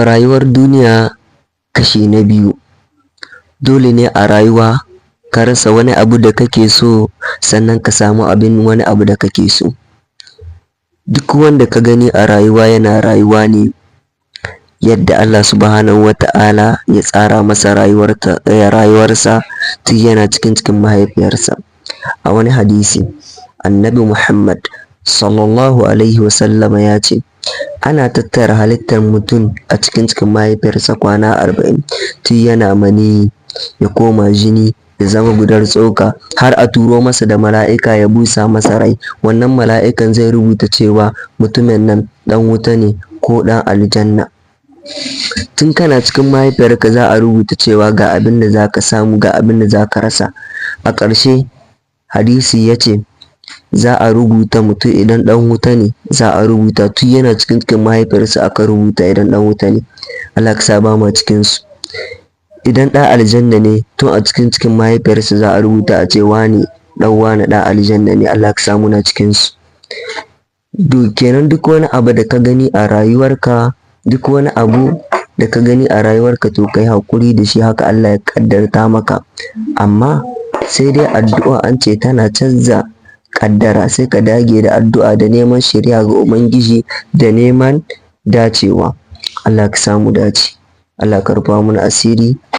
rayuwar duniya kashi na biyu. Dole ne a rayuwa ka rasa wani abu da kake so sannan ka samu wani abu da kake so. Duk wanda ka gani a rayuwa yana rayuwa ne yadda Allah Subhanahu wa ta'ala ya tsara masa rayuwarsa tun yana cikin mahaifiyarsa. A wani hadisi Annabi Muhammad Sallallahu Alaihi Wasallama ya ce ana tattara halittar mutum a cikin mahaifiyarsa kwana 40 tun yana maniyyi ya koma jini ya zama gudar tsoka har a turo masa da mala'ika ya busa masa rai. Wannan mala'ikan zai rubuta cewa mutumin nan ɗan wuta ne ko ɗan aljanna. Tun kana cikin mahaifiyarka za a rubuta cewa ga abin da za ka samu, ga abin da za ka rasa. A ƙarshe hadisi ya ce za a rubuta mutum idan ɗan wuta ne, za a rubuta tun yana cikin mahaifiyarsa aka rubuta idan ɗan wuta ne. Allah ka sa ba mu cikinsu. Idan ɗan aljanna ne tun a cikin mahaifiyarsa za a rubuta a ce wane ɗan aljanna ne. Allah ka sa muna cikinsu. Kenan duk wani abu da ka gani a rayuwarka, to kai haƙuri da shi, haka Allah ya ƙaddarta maka. Amma sai dai addu'a an ce tana canza ƙaddara, sai ka dage da addu'a da neman shiriya ga Ubangiji da neman dacewa. Allah ka samu dace. Allah ka rufa mana asiri.